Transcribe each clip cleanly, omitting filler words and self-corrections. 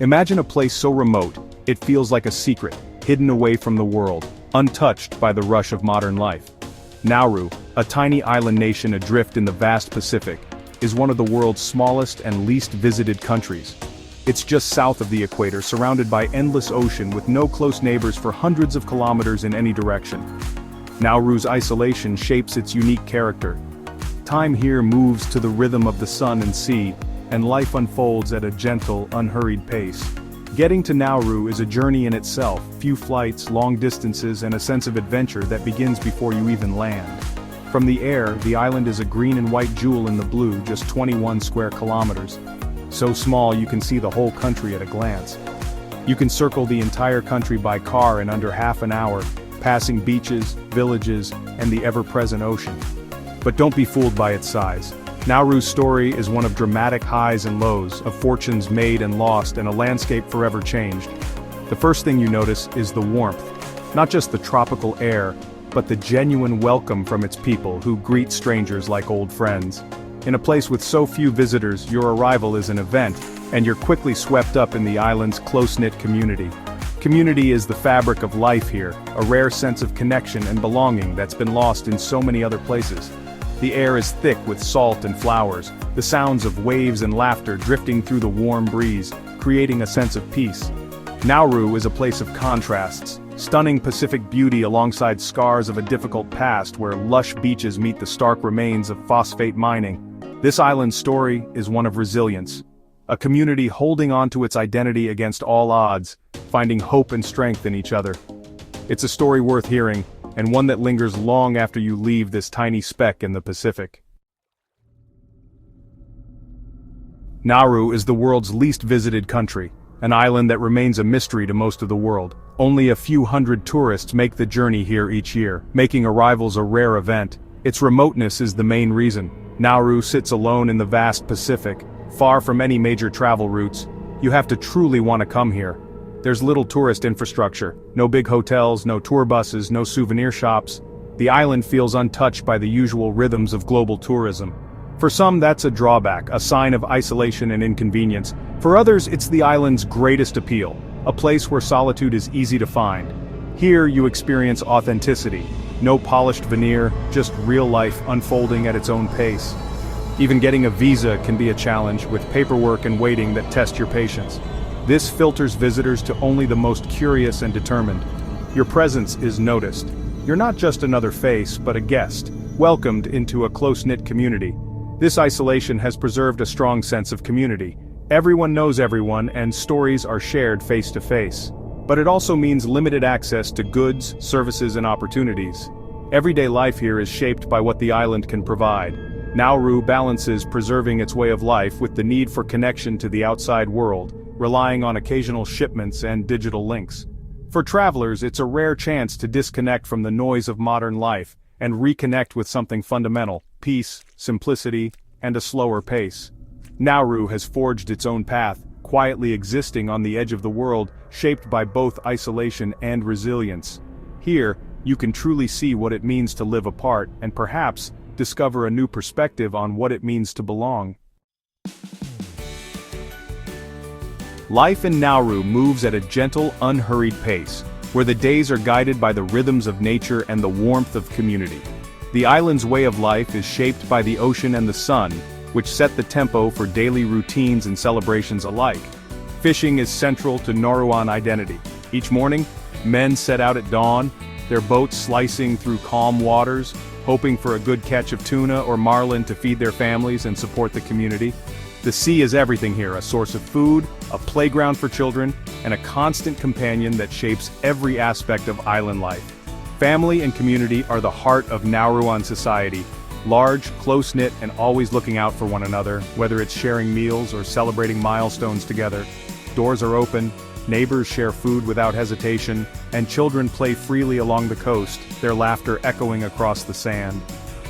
Imagine a place so remote, it feels like a secret, hidden away from the world, untouched by the rush of modern life. Nauru, a tiny island nation adrift in the vast Pacific, is one of the world's smallest and least visited countries. It's just south of the equator, surrounded by endless ocean with no close neighbors for hundreds of kilometers in any direction. Nauru's isolation shapes its unique character. Time here moves to the rhythm of the sun and sea, and life unfolds at a gentle, unhurried pace. Getting to Nauru is a journey in itself, few flights, long distances, and a sense of adventure that begins before you even land. From the air, the island is a green and white jewel in the blue, just 21 square kilometers. So small you can see the whole country at a glance. You can circle the entire country by car in under half an hour, passing beaches, villages, and the ever-present ocean. But don't be fooled by its size. Nauru's story is one of dramatic highs and lows, of fortunes made and lost, and a landscape forever changed. The first thing you notice is the warmth. Not just the tropical air, but the genuine welcome from its people who greet strangers like old friends. In a place with so few visitors, your arrival is an event, and you're quickly swept up in the island's close-knit community. Community is the fabric of life here, a rare sense of connection and belonging that's been lost in so many other places. The air is thick with salt and flowers, the sounds of waves and laughter drifting through the warm breeze, creating a sense of peace. Nauru is a place of contrasts, stunning Pacific beauty alongside scars of a difficult past where lush beaches meet the stark remains of phosphate mining. This island's story is one of resilience. A community holding on to its identity against all odds, finding hope and strength in each other. It's a story worth hearing, and one that lingers long after you leave this tiny speck in the Pacific. Nauru is the world's least visited country, an island that remains a mystery to most of the world. Only a few hundred tourists make the journey here each year, making arrivals a rare event. Its remoteness is the main reason. Nauru sits alone in the vast Pacific, far from any major travel routes. You have to truly want to come here. There's little tourist infrastructure, no big hotels, no tour buses, no souvenir shops. The island feels untouched by the usual rhythms of global tourism. For some, that's a drawback, a sign of isolation and inconvenience. For others, it's the island's greatest appeal, a place where solitude is easy to find. Here you experience authenticity, no polished veneer, just real life unfolding at its own pace. Even getting a visa can be a challenge, with paperwork and waiting that test your patience. This filters visitors to only the most curious and determined. Your presence is noticed. You're not just another face, but a guest, welcomed into a close-knit community. This isolation has preserved a strong sense of community. Everyone knows everyone, and stories are shared face to face. But it also means limited access to goods, services, and opportunities. Everyday life here is shaped by what the island can provide. Nauru balances preserving its way of life with the need for connection to the outside world, relying on occasional shipments and digital links. For travelers, it's a rare chance to disconnect from the noise of modern life and reconnect with something fundamental: peace, simplicity, and a slower pace. Nauru has forged its own path, quietly existing on the edge of the world, shaped by both isolation and resilience. Here, you can truly see what it means to live apart and perhaps discover a new perspective on what it means to belong. Life in Nauru moves at a gentle, unhurried pace, where the days are guided by the rhythms of nature and the warmth of community. The island's way of life is shaped by the ocean and the sun, which set the tempo for daily routines and celebrations alike. Fishing is central to Nauruan identity. Each morning, men set out at dawn, their boats slicing through calm waters, hoping for a good catch of tuna or marlin to feed their families and support the community. The sea is everything here, a source of food, a playground for children, and a constant companion that shapes every aspect of island life. Family and community are the heart of Nauruan society, large, close-knit, and always looking out for one another, whether it's sharing meals or celebrating milestones together. Doors are open, neighbors share food without hesitation, and children play freely along the coast, their laughter echoing across the sand.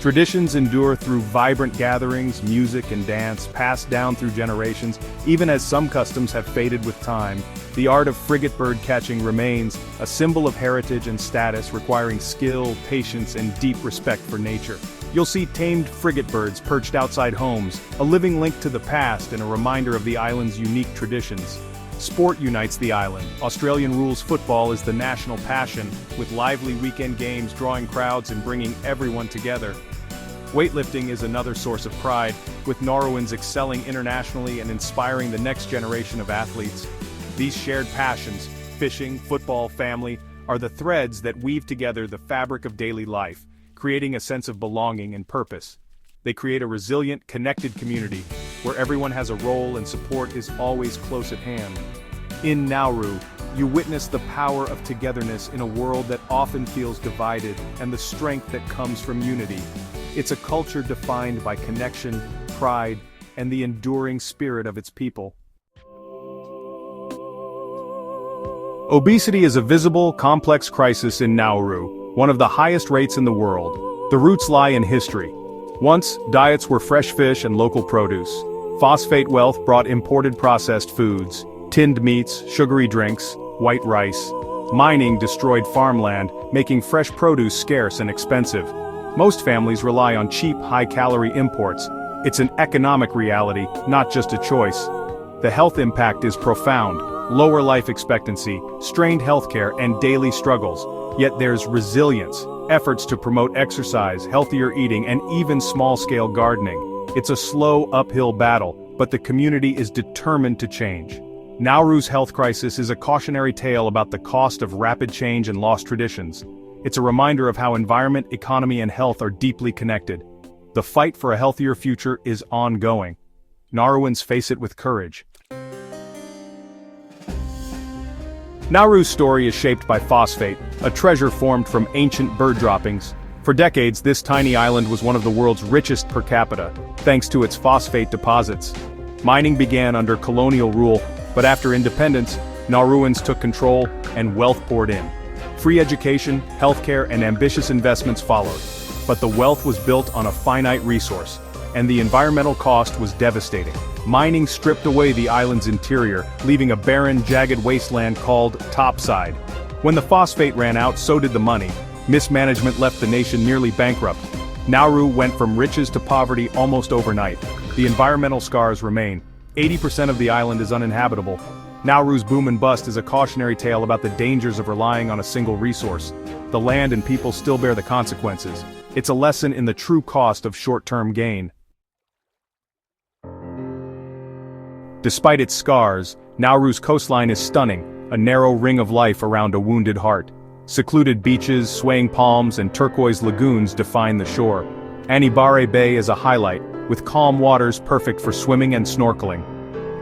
Traditions endure through vibrant gatherings, music and dance, passed down through generations. Even as some customs have faded with time, the art of frigate bird catching remains, a symbol of heritage and status requiring skill, patience, and deep respect for nature. You'll see tamed frigate birds perched outside homes, a living link to the past and a reminder of the island's unique traditions. Sport unites the island. Australian rules football is the national passion, with lively weekend games drawing crowds and bringing everyone together. Weightlifting is another source of pride, with Nauruans excelling internationally and inspiring the next generation of athletes. These shared passions, fishing, football, family, are the threads that weave together the fabric of daily life, creating a sense of belonging and purpose. They create a resilient, connected community, where everyone has a role and support is always close at hand. In Nauru, you witness the power of togetherness in a world that often feels divided, and the strength that comes from unity. It's a culture defined by connection, pride, and the enduring spirit of its people. Obesity is a visible, complex crisis in Nauru, one of the highest rates in the world. The roots lie in history. Once, diets were fresh fish and local produce. Phosphate wealth brought imported processed foods, tinned meats, sugary drinks, white rice. Mining destroyed farmland, making fresh produce scarce and expensive. Most families rely on cheap, high-calorie imports. It's an economic reality, not just a choice. The health impact is profound: lower life expectancy, strained healthcare, and daily struggles. Yet there's resilience, efforts to promote exercise, healthier eating, and even small-scale gardening. It's a slow, uphill battle, but the community is determined to change. Nauru's health crisis is a cautionary tale about the cost of rapid change and lost traditions. It's a reminder of how environment, economy, and health are deeply connected. The fight for a healthier future is ongoing. Nauruans face it with courage. Nauru's story is shaped by phosphate, a treasure formed from ancient bird droppings. For decades, this tiny island was one of the world's richest per capita, thanks to its phosphate deposits. Mining began under colonial rule, but after independence, Nauruans took control and wealth poured in. Free education, healthcare, and ambitious investments followed. But the wealth was built on a finite resource, and the environmental cost was devastating. Mining stripped away the island's interior, leaving a barren, jagged wasteland called topside. When the phosphate ran out, so did the money. Mismanagement left the nation nearly bankrupt. Nauru went from riches to poverty almost overnight. The environmental scars remain. 80% of the island is uninhabitable. Nauru's boom and bust is a cautionary tale about the dangers of relying on a single resource. The land and people still bear the consequences. It's a lesson in the true cost of short-term gain. Despite its scars, Nauru's coastline is stunning, a narrow ring of life around a wounded heart. Secluded beaches, swaying palms, and turquoise lagoons define the shore. Anibare Bay is a highlight, with calm waters perfect for swimming and snorkeling.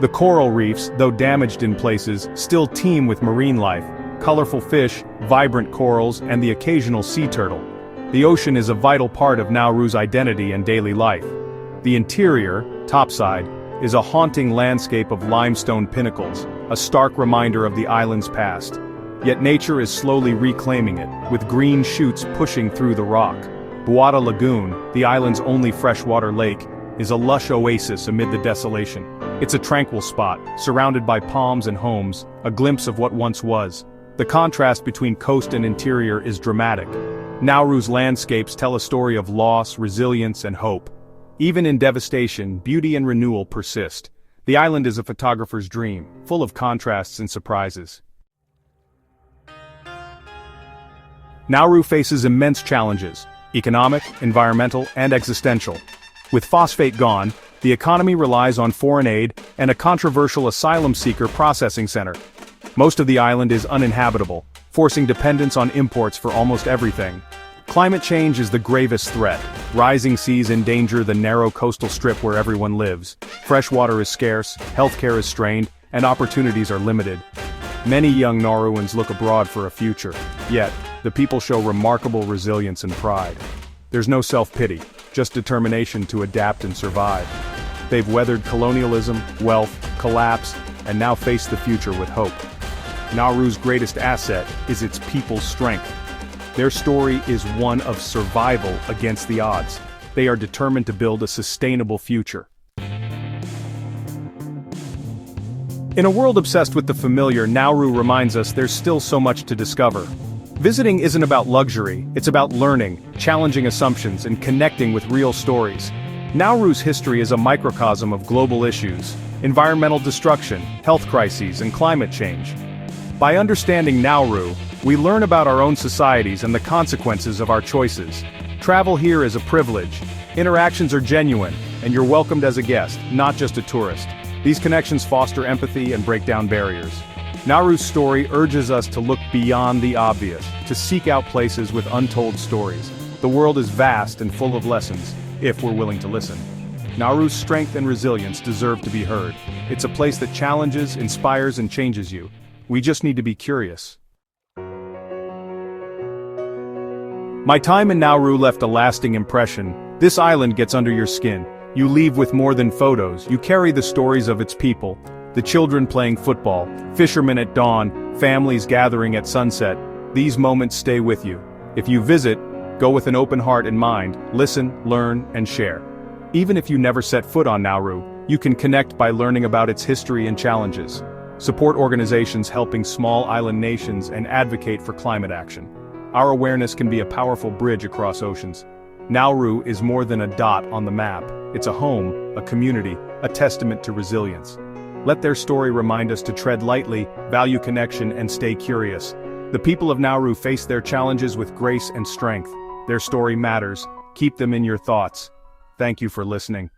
The coral reefs, though damaged in places, still teem with marine life, colorful fish, vibrant corals, and the occasional sea turtle. The ocean is a vital part of Nauru's identity and daily life. The interior, topside, is a haunting landscape of limestone pinnacles, a stark reminder of the island's past. Yet nature is slowly reclaiming it, with green shoots pushing through the rock. Buada Lagoon, the island's only freshwater lake, is a lush oasis amid the desolation. It's a tranquil spot, surrounded by palms and homes, a glimpse of what once was. The contrast between coast and interior is dramatic. Nauru's landscapes tell a story of loss, resilience, and hope. Even in devastation, beauty and renewal persist. The island is a photographer's dream, full of contrasts and surprises. Nauru faces immense challenges: economic, environmental, and existential. With phosphate gone, the economy relies on foreign aid and a controversial asylum seeker processing center. Most of the island is uninhabitable, forcing dependence on imports for almost everything. Climate change is the gravest threat. Rising seas endanger the narrow coastal strip where everyone lives. Fresh water is scarce, healthcare is strained, and opportunities are limited. Many young Nauruans look abroad for a future. Yet, the people show remarkable resilience and pride. There's no self-pity, just determination to adapt and survive. They've weathered colonialism, wealth, collapse, and now face the future with hope. Nauru's greatest asset is its people's strength. Their story is one of survival against the odds. They are determined to build a sustainable future. In a world obsessed with the familiar, Nauru reminds us there's still so much to discover. Visiting isn't about luxury, it's about learning, challenging assumptions, and connecting with real stories. Nauru's history is a microcosm of global issues, environmental destruction, health crises, and climate change. By understanding Nauru, we learn about our own societies and the consequences of our choices. Travel here is a privilege. Interactions are genuine, and you're welcomed as a guest, not just a tourist. These connections foster empathy and break down barriers. Nauru's story urges us to look beyond the obvious, to seek out places with untold stories. The world is vast and full of lessons, if we're willing to listen. Nauru's strength and resilience deserve to be heard. It's a place that challenges, inspires, and changes you. We just need to be curious. My time in Nauru left a lasting impression. This island gets under your skin. You leave with more than photos. You carry the stories of its people. The children playing football, fishermen at dawn, families gathering at sunset. These moments stay with you. If you visit, go with an open heart and mind, listen, learn, and share. Even if you never set foot on Nauru, you can connect by learning about its history and challenges. Support organizations helping small island nations and advocate for climate action. Our awareness can be a powerful bridge across oceans. Nauru is more than a dot on the map. It's a home, a community, a testament to resilience. Let their story remind us to tread lightly, value connection, and stay curious. The people of Nauru face their challenges with grace and strength. Their story matters. Keep them in your thoughts. Thank you for listening.